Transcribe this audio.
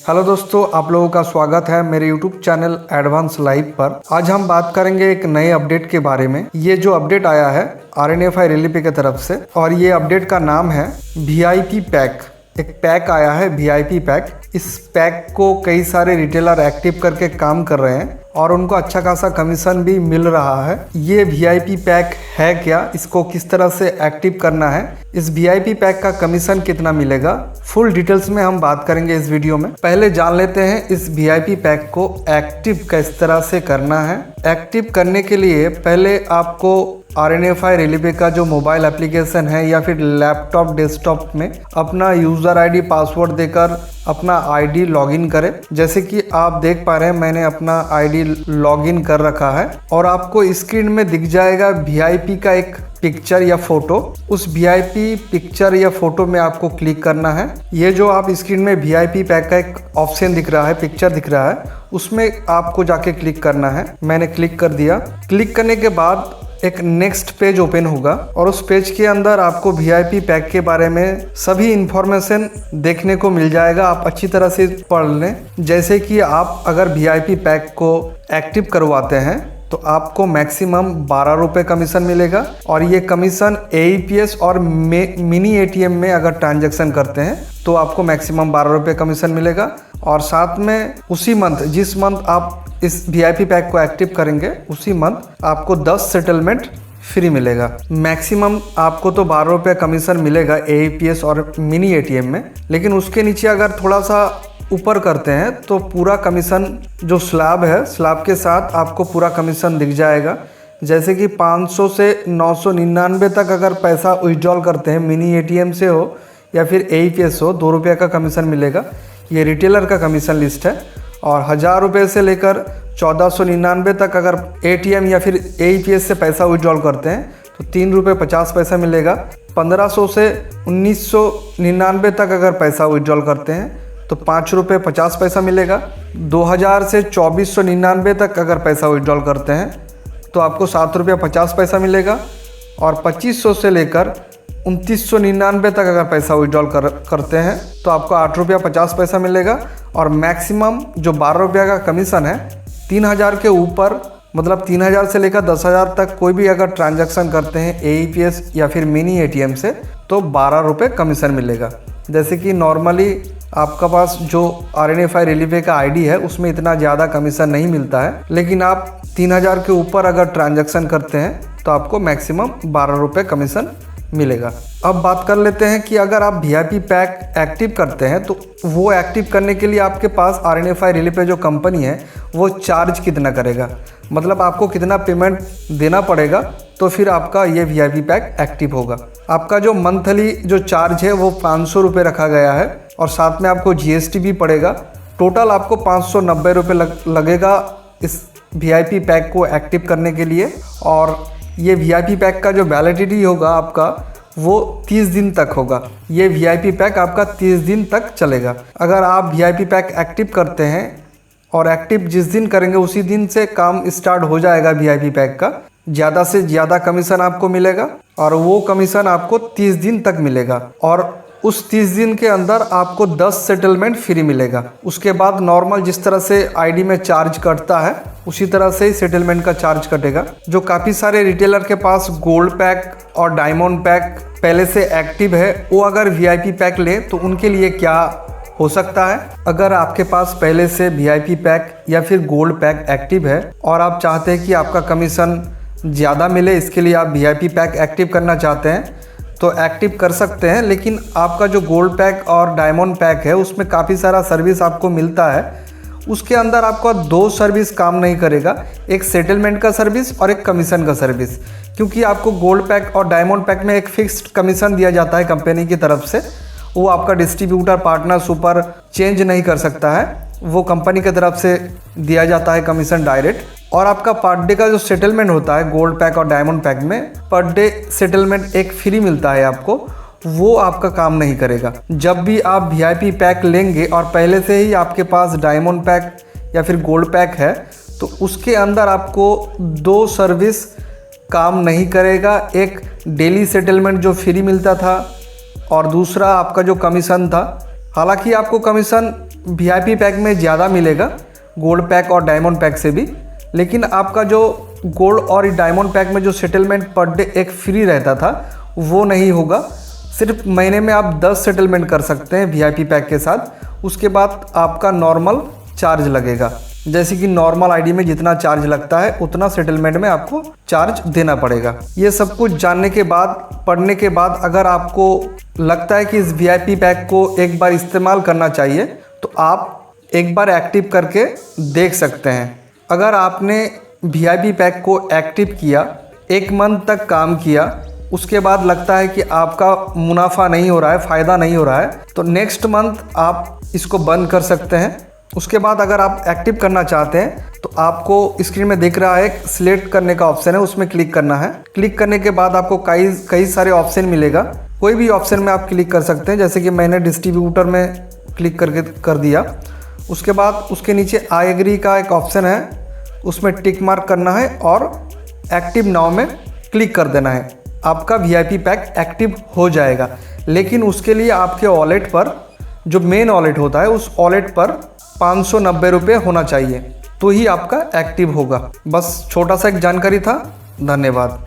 Hello दोस्तों, आप लोगों का स्वागत है मेरे यूट्यूब चैनल एडवांस लाइव पर। आज हम बात करेंगे एक नए अपडेट के बारे में। ये जो अपडेट आया है RNFI रेलिपे की तरफ से और ये अपडेट का नाम है VIP पैक। एक पैक आया है VIP पैक। इस पैक को कई सारे रिटेलर एक्टिव करके काम कर रहे हैं और उनको अच्छा खासा कमीशन भी मिल रहा है। ये VIP पैक है क्या, इसको किस तरह से एक्टिव करना है, इस VIP पैक का कमीशन कितना मिलेगा, फुल डिटेल्स में हम बात करेंगे इस वीडियो में। पहले जान लेते हैं इस VIP पैक को एक्टिव किस तरह से करना है। एक्टिव करने के लिए पहले आपको RNFI रेलिपे का जो मोबाइल एप्लीकेशन है या फिर लैपटॉप डेस्कटॉप में अपना यूज़र ID पासवर्ड देकर अपना ID लॉगिन करें। जैसे कि आप देख पा रहे हैं मैंने अपना ID लॉगिन कर रखा है और आपको स्क्रीन में दिख जाएगा VIP का एक पिक्चर या फोटो। उस VIP पिक्चर या फोटो में आपको क्लिक करना है। ये जो आप स्क्रीन में VIP पैक का एक ऑप्शन दिख रहा है, पिक्चर दिख रहा है, उसमें आपको जाके क्लिक करना है। मैंने क्लिक कर दिया। क्लिक करने के बाद एक नेक्स्ट पेज ओपन होगा और उस पेज के अंदर आपको VIP पैक के बारे में सभी इंफॉर्मेशन देखने को मिल जाएगा। आप अच्छी तरह से पढ़ लें। जैसे कि आप अगर VIP पैक को एक्टिव करवाते हैं तो आपको मैक्सिमम 12 रुपये कमीशन मिलेगा और ये कमीशन AEPS और मिनी ATM में अगर ट्रांजैक्शन करते हैं तो आपको मैक्सिमम 12 रुपये कमीशन मिलेगा। और साथ में उसी मंथ, जिस मंथ आप इस VIP पैक को एक्टिव करेंगे उसी मंथ आपको 10 सेटलमेंट फ्री मिलेगा। मैक्सिमम आपको तो 12 रुपये कमीशन मिलेगा AEPS और मिनी ATM में, लेकिन उसके नीचे अगर थोड़ा सा ऊपर करते हैं तो पूरा कमीशन जो स्लैब है, स्लैब के साथ आपको पूरा कमीशन दिख जाएगा। जैसे कि 500 से 999 तक अगर पैसा विड्रॉल करते हैं, मिनी ATM से हो या फिर AEPS हो, 2 रुपये का कमीशन मिलेगा। ये रिटेलर का कमीशन लिस्ट है। और 1000 रुपये से लेकर 1499 तक अगर ATM या फिर AEPS से पैसा विड्रॉल करते हैं तो 3 रुपये 50 पैसा मिलेगा। 1500 से 1999 तक अगर पैसा विड्रॉल करते हैं तो 5 रुपये 50 पैसा मिलेगा। 2000 से 2499 तक अगर पैसा विड्रॉल करते हैं तो आपको 7 रुपये 50 पैसा मिलेगा। और 2500 से लेकर 2999 तक अगर पैसा विड्रॉल करते हैं तो आपको 8 रुपया 50 पैसा मिलेगा। और मैक्सिमम जो 12 रुपये का कमीशन है, 3000 के ऊपर मतलब 3000 से लेकर 10,000 तक कोई भी अगर ट्रांजैक्शन करते हैं AEPS या फिर मिनी ATM से तो 12 रुपये कमीशन मिलेगा। जैसे कि नॉर्मली आपका पास जो RNFI रेलिपे का ID है उसमें इतना ज़्यादा कमीशन नहीं मिलता है, लेकिन आप 3000 के ऊपर अगर ट्रांजैक्शन करते हैं तो आपको मैक्सिमम 12 रुपये कमीशन मिलेगा। अब बात कर लेते हैं कि अगर आप VIP पैक एक्टिव करते हैं तो वो एक्टिव करने के लिए आपके पास RNFI रेलिपे जो कंपनी है वो चार्ज कितना करेगा, मतलब आपको कितना पेमेंट देना पड़ेगा तो फिर आपका ये VIP पैक एक्टिव होगा। आपका जो मंथली जो चार्ज है वो 500 रुपये रखा गया है और साथ में आपको GST भी पड़ेगा। टोटल आपको 590 रुपये लगेगा इस VIP पैक को एक्टिव करने के लिए। और ये VIP पैक का जो वैलिडिटी होगा आपका वो 30 दिन तक होगा। ये VIP पैक आपका 30 दिन तक चलेगा। अगर आप VIP पैक एक्टिव करते हैं और एक्टिव जिस दिन करेंगे उसी दिन से काम स्टार्ट हो जाएगा VIP पैक का। ज़्यादा से ज़्यादा कमीशन आपको मिलेगा और वो कमीशन आपको 30 दिन तक मिलेगा और उस 30 दिन के अंदर आपको 10 सेटलमेंट फ्री मिलेगा। उसके बाद नॉर्मल जिस तरह से ID में चार्ज कटता है उसी तरह से ही सेटलमेंट का चार्ज कटेगा। जो काफ़ी सारे रिटेलर के पास गोल्ड पैक और डायमंड पैक पहले से एक्टिव है वो अगर VIP पैक ले तो उनके लिए क्या हो सकता है। अगर आपके पास पहले से VIP पैक या फिर गोल्ड पैक एक्टिव है और आप चाहते हैं कि आपका कमीशन ज़्यादा मिले, इसके लिए आप VIP पैक एक्टिव करना चाहते हैं तो एक्टिव कर सकते हैं। लेकिन आपका जो गोल्ड पैक और डायमंड पैक है उसमें काफ़ी सारा सर्विस आपको मिलता है। उसके अंदर आपका 2 सर्विस काम नहीं करेगा, एक सेटलमेंट का सर्विस और एक कमीशन का सर्विस। क्योंकि आपको गोल्ड पैक और डायमंड पैक में एक फिक्स्ड कमीशन दिया जाता है कंपनी की तरफ से, वो आपका डिस्ट्रीब्यूटर पार्टनर सुपर चेंज नहीं कर सकता है, वो कंपनी की तरफ से दिया जाता है कमीशन डायरेक्ट। और आपका पर डे का जो सेटलमेंट होता है गोल्ड पैक और डायमंड पैक में, पर डे सेटलमेंट एक फ्री मिलता है आपको, वो आपका काम नहीं करेगा। जब भी आप VIP पैक लेंगे और पहले से ही आपके पास डायमंड पैक या फिर गोल्ड पैक है तो उसके अंदर आपको 2 सर्विस काम नहीं करेगा। एक डेली सेटलमेंट जो फ्री मिलता था और दूसरा आपका जो कमीशन था। हालांकि आपको कमीशन VIP पैक में ज़्यादा मिलेगा गोल्ड पैक और डायमंड पैक से भी, लेकिन आपका जो गोल्ड और डायमंड पैक में जो सेटलमेंट पर डे एक फ्री रहता था वो नहीं होगा। सिर्फ महीने में आप 10 सेटलमेंट कर सकते हैं VIP पैक के साथ। उसके बाद आपका नॉर्मल चार्ज लगेगा, जैसे कि नॉर्मल आईडी में जितना चार्ज लगता है उतना सेटलमेंट में आपको चार्ज देना पड़ेगा। ये सब कुछ जानने के बाद, पढ़ने के बाद अगर आपको लगता है कि इस VIP पैक को एक बार इस्तेमाल करना चाहिए तो आप एक बार एक्टिव करके देख सकते हैं। अगर आपने VIP पैक को एक्टिव किया, 1 मंथ तक काम किया, उसके बाद लगता है कि आपका मुनाफा नहीं हो रहा है, फ़ायदा नहीं हो रहा है, तो नेक्स्ट मंथ आप इसको बंद कर सकते हैं। उसके बाद अगर आप एक्टिव करना चाहते हैं तो आपको स्क्रीन में दिख रहा है एक सिलेक्ट करने का ऑप्शन है, उसमें क्लिक करना है। क्लिक करने के बाद आपको कई सारे ऑप्शन मिलेगा, कोई भी ऑप्शन में आप क्लिक कर सकते हैं। जैसे कि मैंने डिस्ट्रीब्यूटर में क्लिक करके कर दिया। उसके बाद उसके नीचे आई एग्री का एक ऑप्शन है, उसमें टिक मार्क करना है और एक्टिव नाउ में क्लिक कर देना है। आपका VIP पैक एक्टिव हो जाएगा, लेकिन उसके लिए आपके वॉलेट पर, जो मेन वॉलेट होता है, उस वॉलेट पर 590 रुपये होना चाहिए, तो ही आपका एक्टिव होगा। बस छोटा सा एक जानकारी था। धन्यवाद।